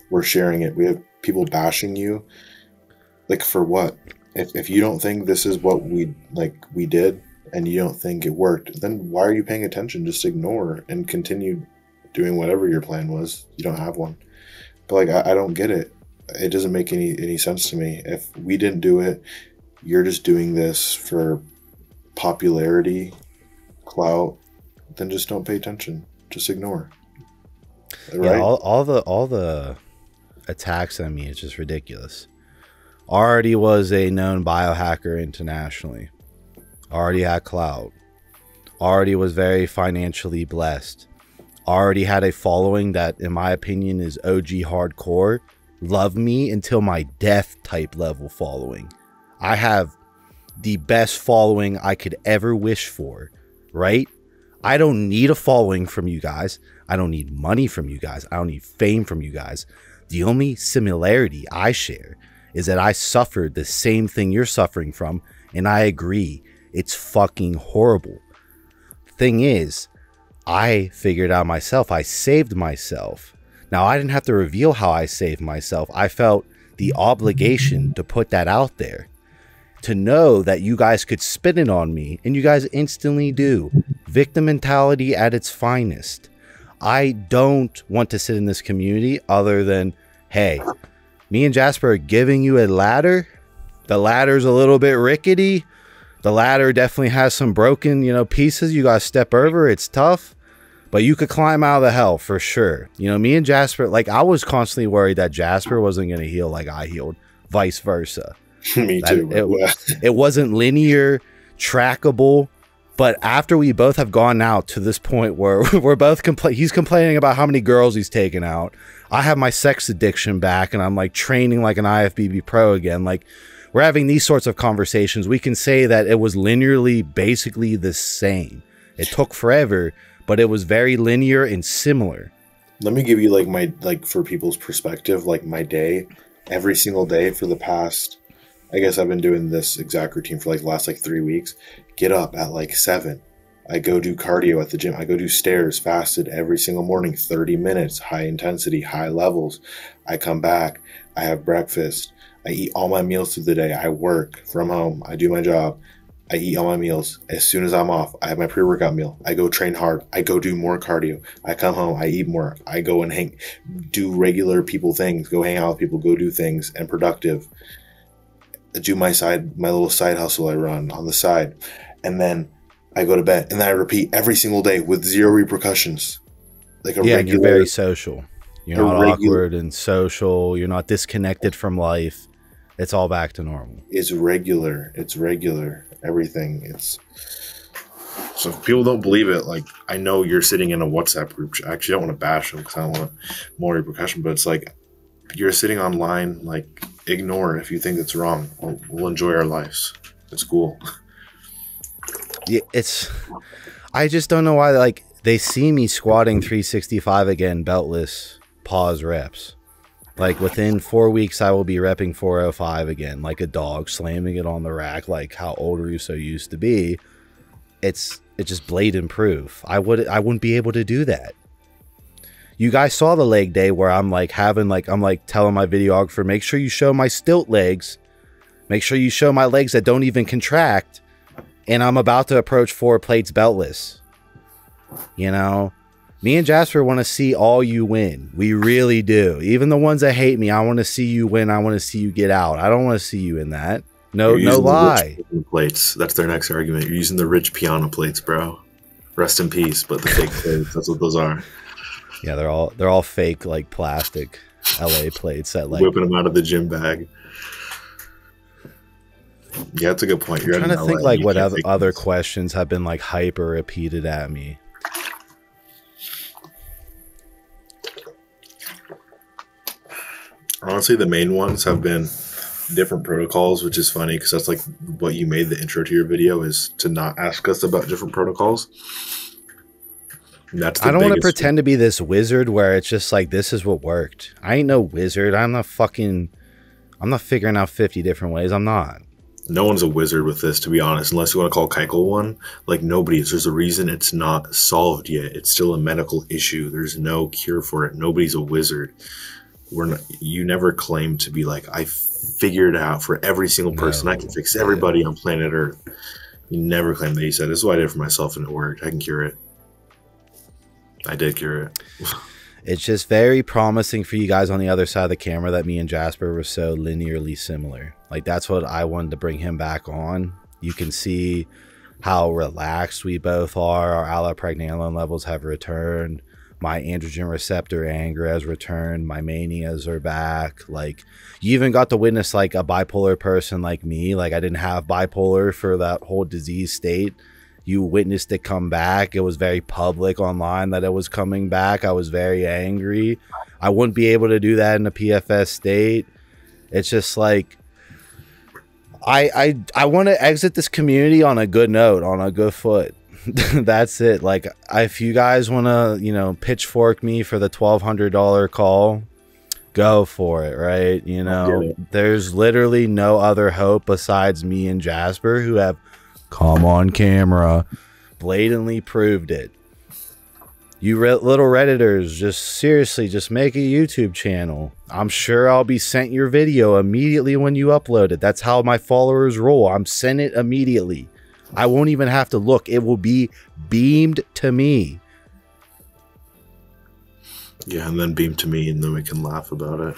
We're sharing it. We have people bashing you. Like, for what? If you don't think this is what we did and you don't think it worked, then why are you paying attention? Just ignore and continue doing whatever your plan was. You don't have one. But like, I don't get it. It doesn't make any sense to me. If we didn't do it, you're just doing this for popularity, clout, then just don't pay attention. Just ignore. Right? Yeah, all the attacks on me is just ridiculous. Already was a known biohacker internationally. Already had clout. Already was very financially blessed. Already had a following that, in my opinion, is OG hardcore. Love me until my death type level following. I have the best following I could ever wish for, right? I don't need a following from you guys. I don't need money from you guys. I don't need fame from you guys. The only similarity I share is that I suffered the same thing you're suffering from, and I agree. It's fucking horrible. Thing is, I figured out myself. I saved myself. Now, I didn't have to reveal how I saved myself. I felt the obligation to put that out there, to know that you guys could spin it on me, and you guys instantly do. Victim mentality at its finest. I don't want to sit in this community other than, hey, me and Jasper are giving you a ladder. The ladder's a little bit rickety. The ladder definitely has some broken, pieces you got to step over. It's tough, but you could climb out of the hell for sure. Me and Jasper, like, I was constantly worried that Jasper wasn't going to heal like I healed, vice versa. Me too. It wasn't linear, trackable. But after we both have gone now to this point where we're both he's complaining about how many girls he's taken out. I have my sex addiction back and I'm like training like an IFBB pro again. Like, we're having these sorts of conversations. We can say that it was linearly basically the same. It took forever, but it was very linear and similar. Let me give you for people's perspective, like my day, every single day for the past, I guess I've been doing this exact routine for the last 3 weeks. Get up at 7. I go do cardio at the gym. I go do stairs fasted every single morning, 30 minutes, high intensity, high levels. I come back. I have breakfast. I eat all my meals through the day. I work from home. I do my job. I eat all my meals. As soon as I'm off, I have my pre-workout meal. I go train hard. I go do more cardio. I come home. I eat more. I go and do regular people things. Go hang out with people. Go do things and productive. Do my little side hustle I run on the side. And then I go to bed. And then I repeat every single day with zero repercussions. Like a regular. You're very social. You're not awkward and social. You're not disconnected from life. It's all back to normal. It's regular. It's regular. Everything. So if people don't believe it, like, I know you're sitting in a WhatsApp group. I actually don't want to bash them because I don't want more repercussion, but it's like you're sitting online, like, ignore it if you think it's wrong. We'll enjoy our lives. It's cool. Yeah, I just don't know why, like, they see me squatting 365 again, beltless, pause reps. Like, within 4 weeks, I will be repping 405 again, like a dog, slamming it on the rack, like how old Russo used to be. It's just blatant proof. I wouldn't be able to do that. You guys saw the leg day where I'm like telling my videographer, make sure you show my stilt legs, make sure you show my legs that don't even contract, and I'm about to approach 4 plates beltless. You know? Me and Jasper want to see all you win. We really do. Even the ones that hate me, I want to see you win. I want to see you get out. I don't want to see you in that. No lie. Plates. That's their next argument. You're using the rich piano plates, bro. Rest in peace. But the fake plates. That's what those are. Yeah, they're all fake, like plastic LA plates that like whipping them out of the gym bag. Yeah, that's a good point. I'm trying to think like what other questions have been like hyper repeated at me. Honestly, the main ones have been different protocols, which is funny because that's like what you made the intro to your video, is to not ask us about different protocols. That's I don't want to pretend to be this wizard where it's just like, this is what worked. I ain't no wizard. I'm not figuring out 50 different ways. I'm not. No one's a wizard with this, to be honest, unless you want to call Kikel one. Like, nobody is. There's a reason it's not solved yet. It's still a medical issue. There's no cure for it. Nobody's a wizard. You never claim to be like, I figured it out for every single person. I can fix everybody on planet Earth. You never claim that. You said, this is what I did for myself and it worked. I can cure it. I did cure it. It's just very promising for you guys on the other side of the camera that me and Jasper were so linearly similar. Like, that's what I wanted to bring him back on. You can see how relaxed we both are. Our allopregnanolone levels have returned. My androgen receptor anger has returned. My manias are back. Like, you even got to witness like a bipolar person like me. Like, I didn't have bipolar for that whole disease state. You witnessed it come back. It was very public online that it was coming back. I was very angry. I wouldn't be able to do that in a PFS state. It's just like, I want to exit this community on a good note, on a good foot. That's it. Like, if you guys want to, you know, pitchfork me for the $1,200 call, go for it, right? You know, there's literally no other hope besides me and Jasper, who have come on camera, blatantly proved it. You little Redditors, just seriously, just make a YouTube channel. I'm sure I'll be sent your video immediately when you upload it. That's how my followers roll. I'm sent it immediately. I won't even have to look. It will be beamed to me. Yeah, and then beam to me, and then we can laugh about it.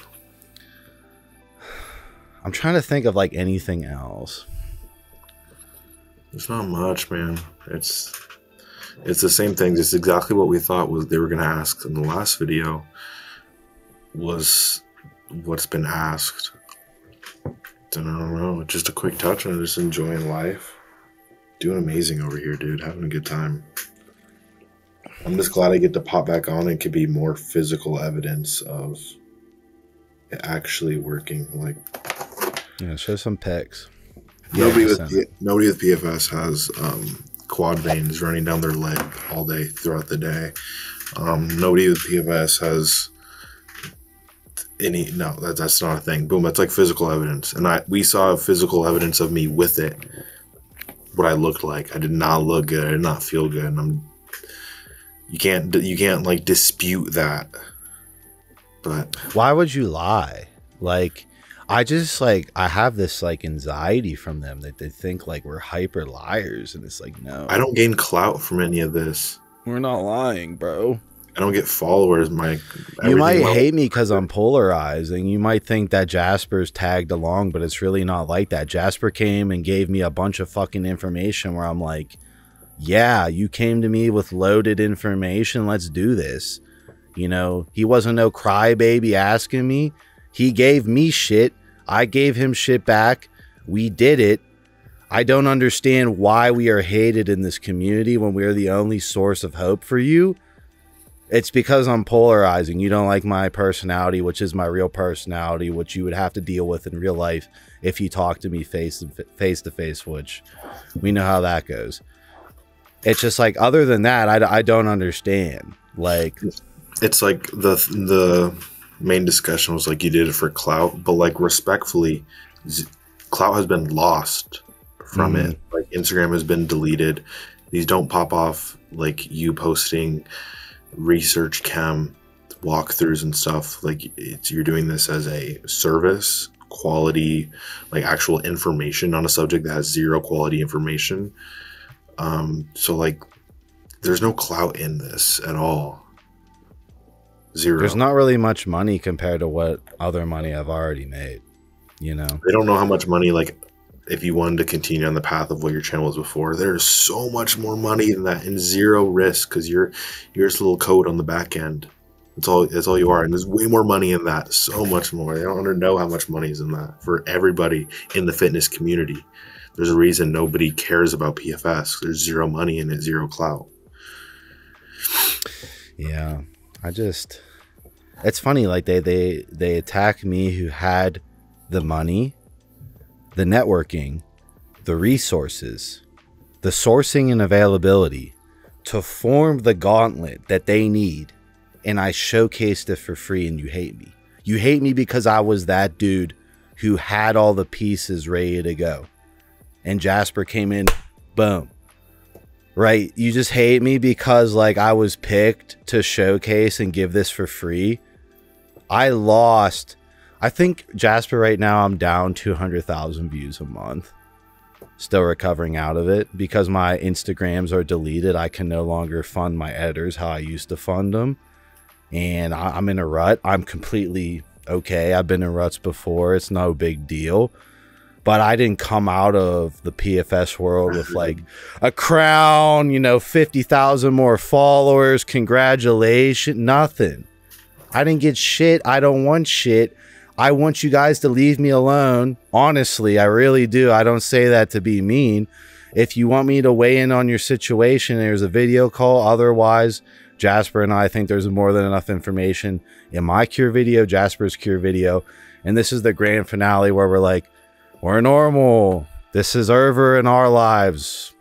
I'm trying to think of like anything else. There's not much, man. It's the same thing. It's exactly what we thought was they were going to ask in the last video. Was what's been asked. I don't know. Just a quick touch on just enjoying life. Doing amazing over here, dude. Having a good time. I'm just glad I get to pop back on and could be more physical evidence of it actually working. Like, yeah, show some pecs. Nobody with PFS has quad veins running down their leg all day throughout the day. Nobody with PFS has any. No, that's not a thing. Boom, that's like physical evidence, and we saw physical evidence of me with it. what I looked like. I did not look good. I did not feel good. And you can't like dispute that. But why would you lie? Like, I just like, I have this like anxiety from them that they think like we're hyper liars, and it's like, no, I don't gain clout from any of this. we're not lying, bro. I don't get followers. You might hate me because I'm polarizing. You might think that Jasper's tagged along, but it's really not like that. Jasper came and gave me a bunch of fucking information where I'm like, yeah, you came to me with loaded information. Let's do this. You know, he wasn't no crybaby asking me. He gave me shit. I gave him shit back. We did it. I don't understand why we are hated in this community when we're the only source of hope for you. It's because I'm polarizing. You don't like my personality, which is my real personality, which you would have to deal with in real life if you talk to me face to face, which we know how that goes. It's just like, other than that, I don't understand. Like, it's like the main discussion was like, you did it for clout, but like, respectfully, clout has been lost from it. Like, Instagram has been deleted. These don't pop off like you posting research chem walkthroughs and stuff. Like, you're doing this as a service, quality, like actual information on a subject that has zero quality information. So like, there's no clout in this at all. Zero. There's not really much money compared to what other money I've already made, you know. They don't know how much money, like, if you wanted to continue on the path of what your channel was before, there's so much more money than that, and zero risk, because you're just a little code on the back end. That's all you are. And there's way more money in that, so much more. They don't know how much money is in that for everybody in the fitness community. There's a reason nobody cares about PFS. There's zero money in it, zero clout. Yeah, it's funny, like they attack me who had the money, the networking, the resources, the sourcing and availability to form the gauntlet that they need, and I showcased it for free, and you hate me. You hate me because I was that dude who had all the pieces ready to go, and Jasper came in, boom. Right? You just hate me because like I was picked to showcase and give this for free. I think Jasper right now, I'm down 200,000 views a month. Still recovering out of it because my Instagrams are deleted. I can no longer fund my editors how I used to fund them. And I'm in a rut. I'm completely okay. I've been in ruts before. It's no big deal. But I didn't come out of the PFS world with like a crown, you know, 50,000 more followers. Congratulations. Nothing. I didn't get shit. I don't want shit. I want you guys to leave me alone. Honestly, I really do. I don't say that to be mean. If you want me to weigh in on your situation, there's a video call. Otherwise, Jasper and I think there's more than enough information in my cure video, Jasper's cure video. And this is the grand finale where we're like, we're normal. This is over in our lives.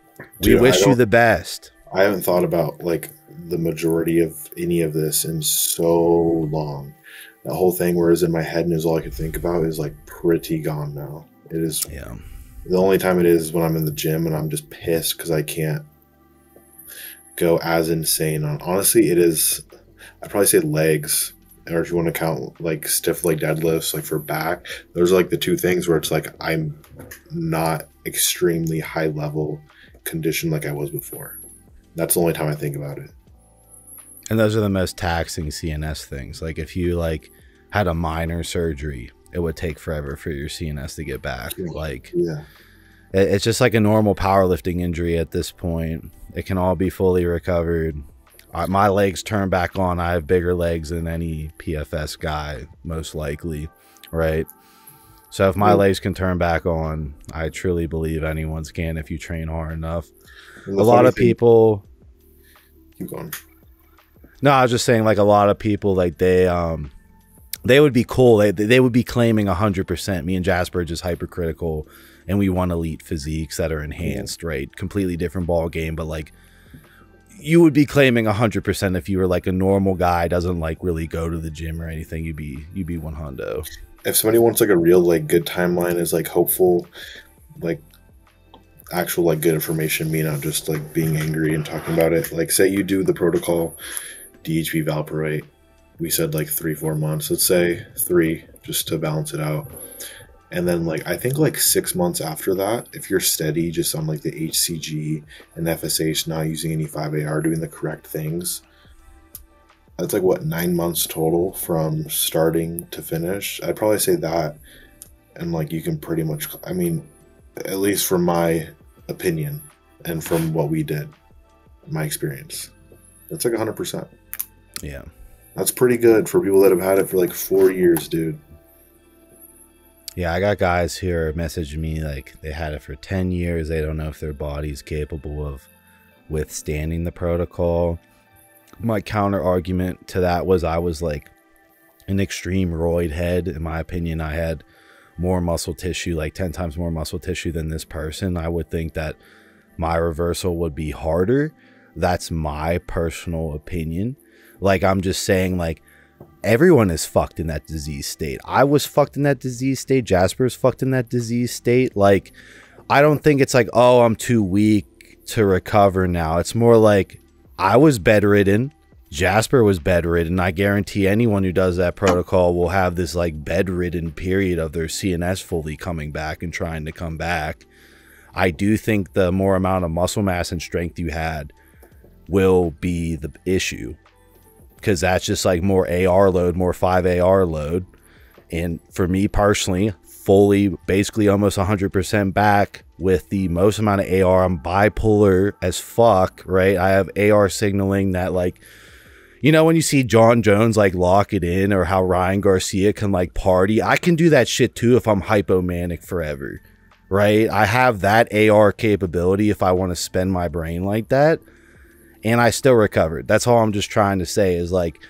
We wish you the best. I haven't thought about like the majority of any of this in so long. The whole thing where it's in my head and is all I could think about is like pretty gone now. It is. Yeah. The only time it is when I'm in the gym and I'm just pissed because I can't go as insane on. Honestly, it is. I'd probably say legs. Or if you want to count like stiff leg deadlifts, like for back, those are like the two things where it's like I'm not extremely high level conditioned like I was before. That's the only time I think about it. And those are the most taxing CNS things. Like if you like had a minor surgery, it would take forever for your CNS to get back. Yeah. Like, yeah, it's just like a normal powerlifting injury at this point. It can all be fully recovered. My legs turn back on. I have bigger legs than any PFS guy, most likely, right? So if my legs can turn back on, I truly believe anyone's can if you train hard enough. A lot of people... Keep going. No, I was just saying, like, a lot of people, like, they would be cool. They would be claiming 100%. Me and Jasper are just hypercritical, and we want elite physiques that are enhanced, right? Completely different ball game, but, like, you would be claiming 100% if you were like a normal guy, doesn't like really go to the gym or anything. You'd be 100. If somebody wants like a real like good timeline, is like hopeful, like actual like good information, me not just like being angry and talking about it. Like say you do the protocol DHB valproate, we said like 3-4 months, let's say 3 just to balance it out. And then like I think like 6 months after that, if you're steady just on like the HCG and FSH, not using any 5AR, doing the correct things, that's like what, 9 months total from starting to finish. I'd probably say that. And like you can pretty much, I mean, at least from my opinion and from what we did, my experience, that's like 100%. Yeah, that's pretty good for people that have had it for like 4 years, dude. Yeah, I got guys here messaging me like they had it for 10 years. They don't know if their body's capable of withstanding the protocol. My counter argument to that was I was like an extreme roid head. In my opinion, I had more muscle tissue, like 10 times more muscle tissue than this person. I would think that my reversal would be harder. That's my personal opinion. Like, I'm just saying, like, everyone is fucked in that disease state. I was fucked in that disease state. Jasper's fucked in that disease state. Like, I don't think it's like, oh, I'm too weak to recover now. It's more like I was bedridden. Jasper was bedridden. I guarantee anyone who does that protocol will have this like bedridden period of their CNS fully coming back and trying to come back. I do think the more amount of muscle mass and strength you had will be the issue, because that's just like more AR load, more 5AR load. And for me personally, fully, basically almost 100% back with the most amount of AR. I'm bipolar as fuck, right? I have AR signaling that, like, you know, when you see John Jones like lock it in, or how Ryan Garcia can like party, I can do that shit too if I'm hypomanic forever, right? I have that AR capability if I want to spend my brain like that, and I still recovered. That's all I'm just trying to say is, like,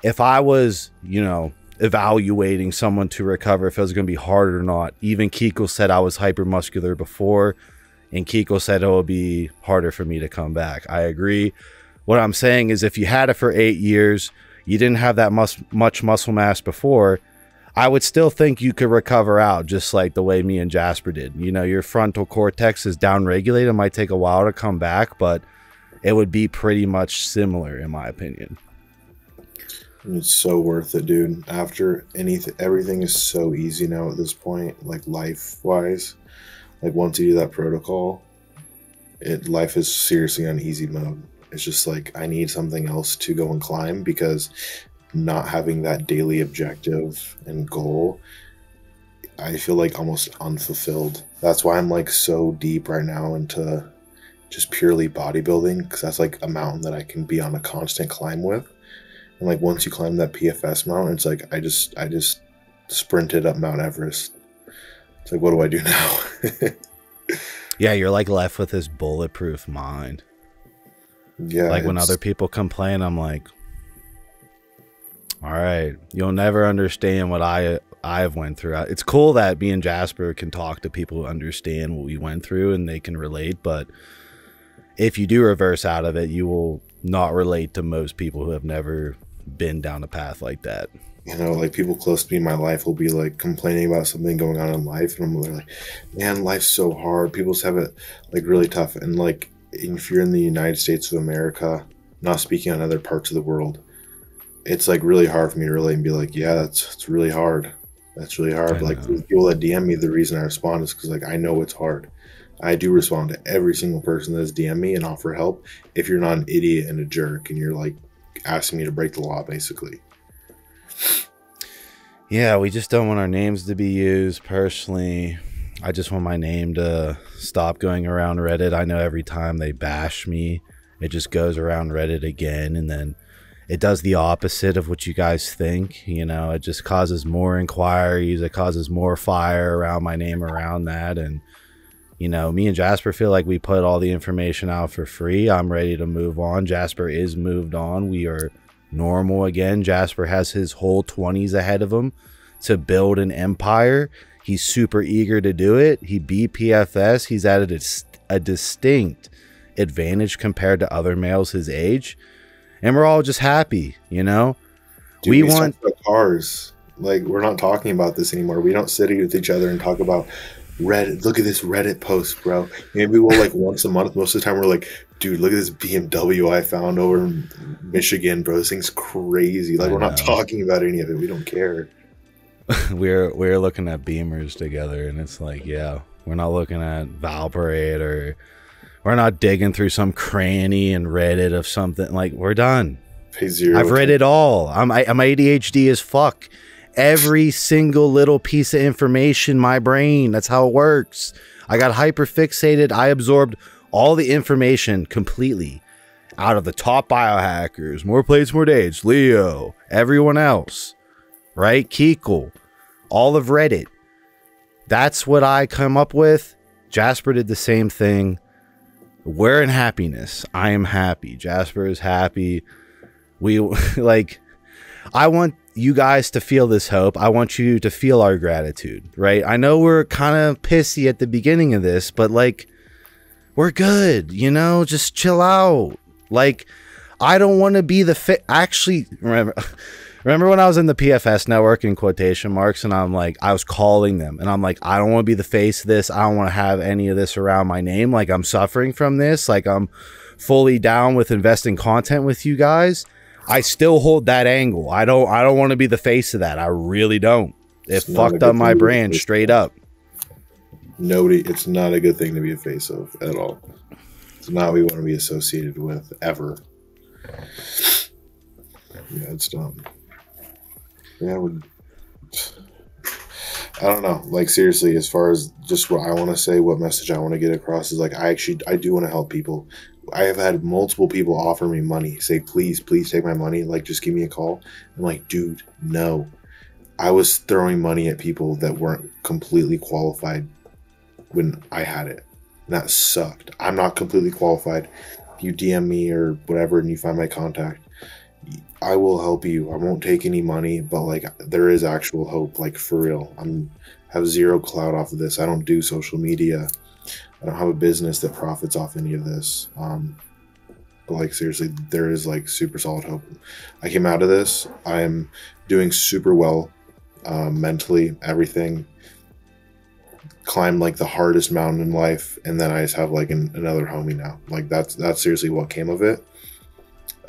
if I was, you know, evaluating someone to recover, if it was going to be hard or not, even Kikel said I was hypermuscular before, and Kikel said it would be harder for me to come back. I agree. What I'm saying is, if you had it for 8 years, you didn't have that much muscle mass before, I would still think you could recover out just like the way me and Jasper did. You know, your frontal cortex is downregulated. It might take a while to come back, but it would be pretty much similar in my opinion. It's so worth it, dude. After everything is so easy now at this point, like life-wise. Like once you do that protocol, life is seriously on easy mode. It's just like, I need something else to go and climb, because not having that daily objective and goal, I feel like almost unfulfilled. That's why I'm like so deep right now into just purely bodybuilding, because that's like a mountain that I can be on a constant climb with. And like once you climb that PFS mountain, it's like I just sprinted up Mount Everest. It's like, what do I do now? Yeah, you're like left with this bulletproof mind. Yeah, like when other people complain, I'm like, all right, you'll never understand what I've went through. It's cool that me and Jasper can talk to people who understand what we went through and they can relate, but if you do reverse out of it, you will not relate to most people who have never been down a path like that. You know, like people close to me in my life will be like complaining about something going on in life, and I'm like, man, life's so hard. People just have it like really tough. And like, if you're in the United States of America, not speaking on other parts of the world, it's like really hard for me to relate and be like, yeah, it's really hard. That's really hard. Like people that DM me, the reason I respond is because like I know it's hard. I do respond to every single person that has DM me and offer help if you're not an idiot and a jerk and you're like asking me to break the law, basically. Yeah, we just don't want our names to be used. Personally, I just want my name to stop going around Reddit. I know every time they bash me, it just goes around Reddit again, and then it does the opposite of what you guys think. You know, it just causes more inquiries. It causes more fire around my name around that. And, you know, me and Jasper feel like we put all the information out for free. I'm ready to move on. Jasper is moved on. We are normal again. Jasper has his whole 20s ahead of him to build an empire. He's super eager to do it. He beat PFS. He's at a distinct advantage compared to other males his age. And we're all just happy, you know? Dude, we want cars. Like, we're not talking about this anymore. We don't sit with each other and talk about Reddit, look at this Reddit post, bro. Maybe we'll like once a month. Most of the time we're like, dude, look at this BMW I found over in Michigan, bro. This thing's crazy. Like, we're not talking about any of it. We don't care. we're looking at Beamers together, and it's like, yeah, we're not looking at Valparade, or we're not digging through some cranny and Reddit of something. Like, we're done. Pay zero. I've read it all. I'm ADHD as fuck. Every single little piece of information, my brain, that's how it works. I got hyper fixated. I absorbed all the information completely out of the top biohackers, More Plates, More Dates, Leo, everyone else, right? Kikel, all of Reddit. That's what I come up with. Jasper did the same thing. We're in happiness. I am happy. Jasper is happy. We like, I want you guys to feel this hope. I want you to feel our gratitude, right? I know we're kind of pissy at the beginning of this, but like, we're good, you know, just chill out. Like, I don't want to be the actually, remember when I was in the PFS network in quotation marks, and I'm like, I was calling them and I'm like, I don't want to be the face of this. I don't want to have any of this around my name. Like, I'm suffering from this. Like, I'm fully down with investing content with you guys. I still hold that angle. I don't want to be the face of that. I really don't. It fucked up my brand straight up. It's not a good thing to be a face of at all. It's not what we want to be associated with ever. Yeah, it's dumb. Yeah, I don't know. Like, seriously, as far as just what I want to say, what message I want to get across is like, I do want to help people. I have had multiple people offer me money, say, please take my money. Like, just give me a call. I'm like, dude, no. I was throwing money at people that weren't completely qualified when I had it. And that sucked. I'm not completely qualified. If you DM me or whatever and you find my contact, I will help you. I won't take any money, but like, there is actual hope, like, for real. Have zero clout off of this. I don't do social media. I don't have a business that profits off any of this. But like, seriously, there is like super solid hope. I came out of this. I am doing super well, mentally, everything. Climbed like the hardest mountain in life, and then I just have like another homie now. Like, that's seriously what came of it.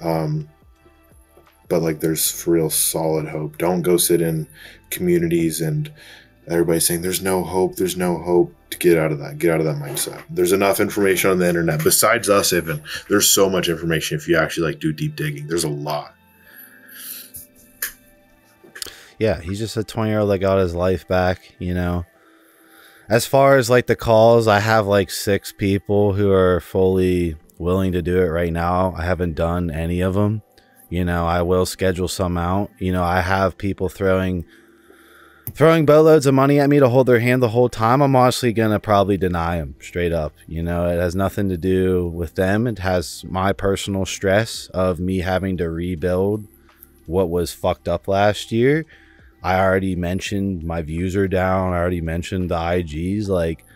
But like, there's for real solid hope. Don't go sit in communities and everybody's saying there's no hope, there's no hope. To get out of that mindset. There's enough information on the internet. Besides us, even, there's so much information if you actually like do deep digging. There's a lot. Yeah, he's just a 20-year-old that got his life back, you know. As far as like the calls, I have like 6 people who are fully willing to do it right now. I haven't done any of them. You know, I will schedule some out. You know, I have people throwing boatloads of money at me to hold their hand the whole time. I'm honestly gonna probably deny them straight up. You know, it has nothing to do with them. It has my personal stress of me having to rebuild what was fucked up last year. I already mentioned my views are down. I already mentioned the IGs. Like,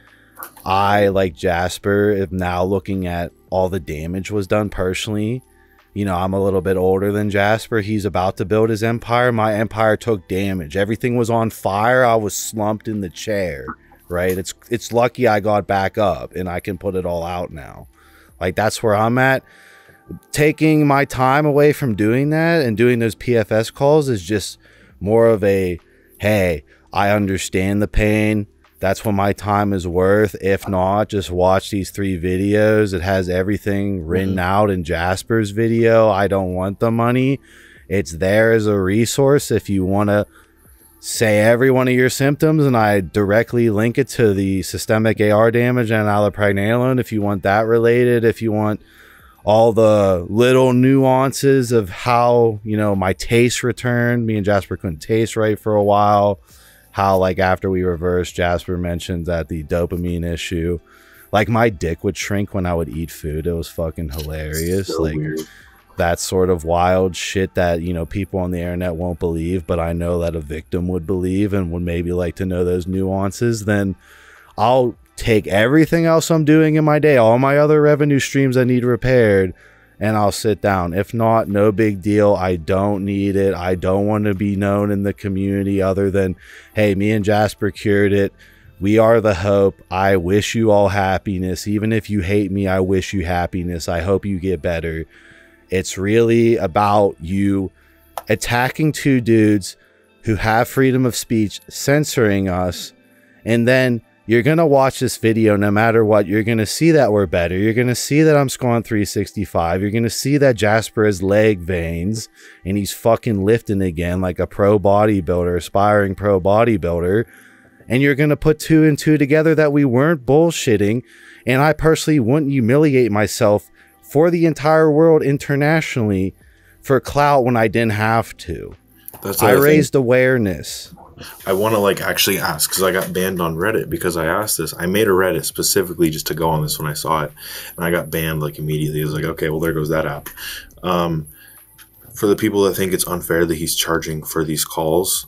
I, like Jasper, am now looking at all the damage was done personally. You know, I'm a little bit older than Jasper. He's about to build his empire. My empire took damage. Everything was on fire. I was slumped in the chair, right? It's lucky I got back up and I can put it all out now. Like, that's where I'm at. Taking my time away from doing that and doing those PFS calls is just more of a, hey, I understand the pain. That's what my time is worth. If not, just watch these 3 videos. It has everything written out in Jasper's video. I don't want the money. It's there as a resource if you want to say every one of your symptoms, and I directly link it to the systemic AR damage and allopregnanolone if you want that related. If you want all the little nuances of how, you know, my taste returned. Me and Jasper couldn't taste right for a while. How, like, after we reversed, Jasper mentioned that the dopamine issue, like, my dick would shrink when I would eat food. It was fucking hilarious. So like, weird. That sort of wild shit that, you know, people on the internet won't believe, but I know that a victim would believe and would maybe like to know those nuances. Then I'll take everything else I'm doing in my day, all my other revenue streams I need repaired, and I'll sit down. If not, no big deal. I don't need it. I don't want to be known in the community other than, hey, me and Jasper cured it. We are the hope. I wish you all happiness. Even if you hate me, I wish you happiness. I hope you get better. It's really about you attacking two dudes who have freedom of speech, censoring us, and then you're going to watch this video no matter what. You're going to see that we're better. You're going to see that I'm scoring 365. You're going to see that Jasper has leg veins and he's fucking lifting again like a pro bodybuilder, aspiring pro bodybuilder. And you're going to put 2 and 2 together that we weren't bullshitting. And I personally wouldn't humiliate myself for the entire world internationally for clout when I didn't have to. I raised awareness. I want to like actually ask, because I got banned on Reddit because I asked this. I made a Reddit specifically just to go on this when I saw it, and I got banned like immediately. I was like, okay, well, there goes that app. For the people that think it's unfair that he's charging for these calls,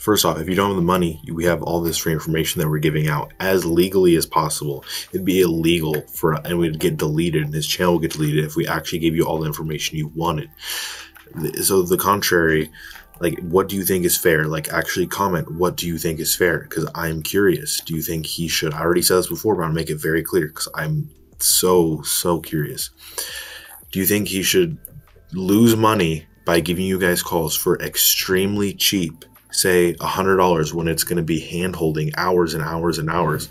first off, if you don't have the money, we have all this free information that we're giving out as legally as possible. It'd be illegal and we'd get deleted, and his channel would get deleted if we actually gave you all the information you wanted. So the contrary, like, what do you think is fair? Like, actually comment, what do you think is fair? Because I'm curious. Do you think he should? I already said this before, but I'll make it very clear because I'm so curious. Do you think he should lose money by giving you guys calls for extremely cheap, say $100, when it's going to be hand-holding hours and hours and hours,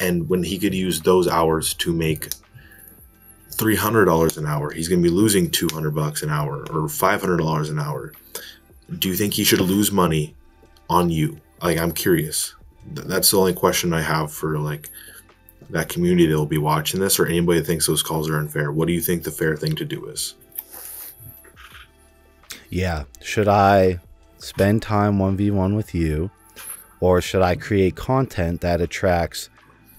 and when he could use those hours to make $300 an hour, he's going to be losing $200 an hour or $500 an hour? Do you think he should lose money on you? Like, I'm curious. That's the only question I have for like that community that will be watching this, or anybody that thinks those calls are unfair. What do you think the fair thing to do is? Yeah. Should I spend time 1v1 with you, or should I create content that attracts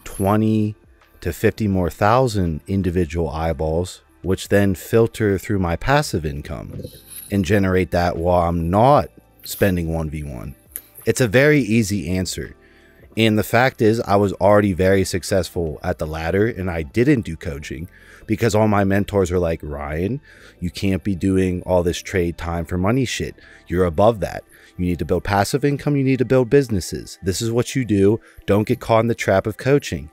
20 to 50 more thousand individual eyeballs, which then filter through my passive income and generate that while I'm not spending 1v1? It's a very easy answer. And the fact is, I was already very successful at the latter, and I didn't do coaching because all my mentors were like, Ryan, you can't be doing all this trade time for money shit. You're above that. You need to build passive income. You need to build businesses. This is what you do. Don't get caught in the trap of coaching.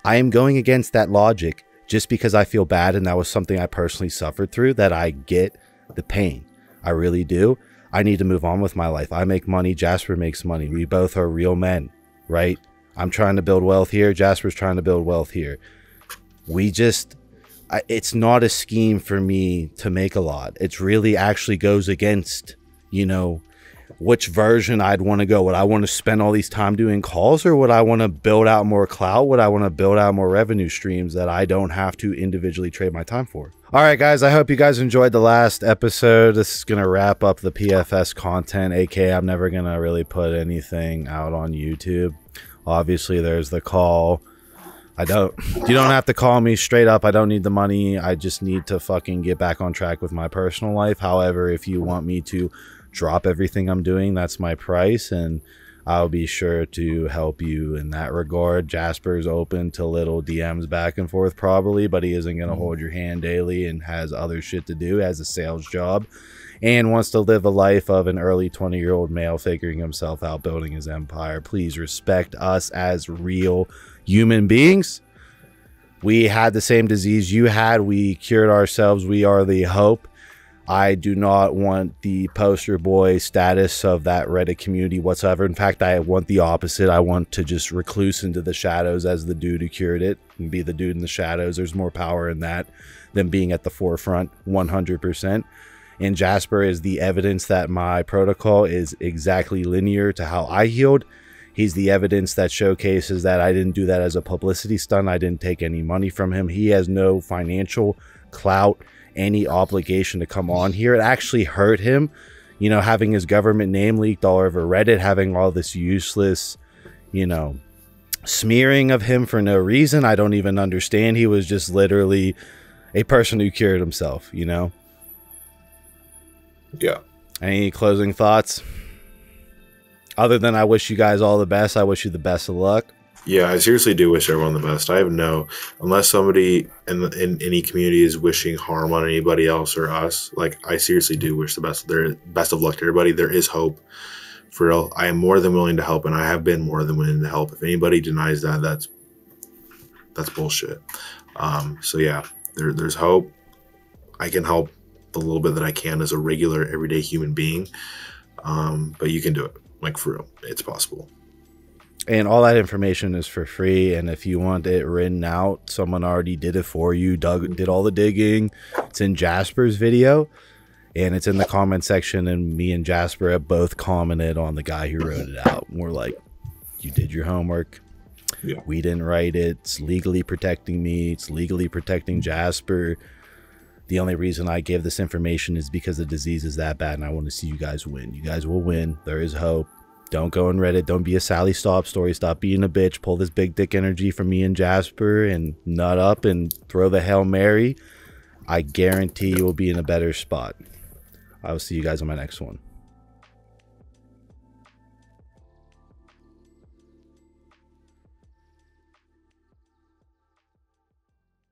I am going against that logic just because I feel bad, and that was something I personally suffered through, that I get the pain. I really do. I need to move on with my life. I make money. Jasper makes money. We both are real men, right? I'm trying to build wealth here. Jasper's trying to build wealth here. It's not a scheme for me to make a lot. It really actually goes against, you know, which version I'd want to go. Would I want to spend all these time doing calls, or would I want to build out more clout? Would I want to build out more revenue streams that I don't have to individually trade my time for? All right, guys, I hope you guys enjoyed the last episode. This is going to wrap up the PFS content, aka I'm never going to really put anything out on YouTube. Obviously, there's the call. You don't have to call me straight up. I don't need the money. I just need to fucking get back on track with my personal life. However, if you want me to drop everything I'm doing, that's my price, and I'll be sure to help you in that regard. Jasper's open to little DMs back and forth probably, but he isn't going to hold your hand daily and has other shit to do, has a sales job, and wants to live a life of an early 20-year-old male figuring himself out, building his empire. Please respect us as real human beings. We had the same disease you had. We cured ourselves. We are the hope. I do not want the poster boy status of that Reddit community whatsoever. In fact, I want the opposite. I want to just recluse into the shadows as the dude who cured it and be the dude in the shadows. There's more power in that than being at the forefront, 100%. And Jasper is the evidence that my protocol is exactly linear to how I healed. He's the evidence that showcases that I didn't do that as a publicity stunt. I didn't take any money from him. He has no financial clout, any obligation to come on here. It actually hurt him, you know, having his government name leaked all over Reddit, having all this useless, you know, smearing of him for no reason. I don't even understand. He was just literally a person who cured himself, you know? Yeah. Any closing thoughts? Other than I wish you guys all the best. I wish you the best of luck. Yeah, I seriously do wish everyone the best. I have unless somebody in any community is wishing harm on anybody else or us, like, I seriously do wish the best of luck to everybody. There is hope For real, I am more than willing to help, and I have been more than willing to help. If anybody denies that, that's bullshit. So yeah, there's hope. I can help the little bit that I can as a regular, everyday human being. But you can do it, like, for real. It's possible. And all that information is for free. And if you want it written out, someone already did it for you. Doug did all the digging. It's in Jasper's video, and it's in the comment section. And me and Jasper have both commented on the guy who wrote it out. And we're like, you did your homework. Yeah. We didn't write it. It's legally protecting me. It's legally protecting Jasper. The only reason I give this information is because the disease is that bad, and I want to see you guys win. You guys will win. There is hope. Don't go on Reddit. Don't be a Sally Stop story. Stop being a bitch. Pull this big dick energy from me and Jasper and nut up and throw the Hail Mary. I guarantee you will be in a better spot. I will see you guys on my next one.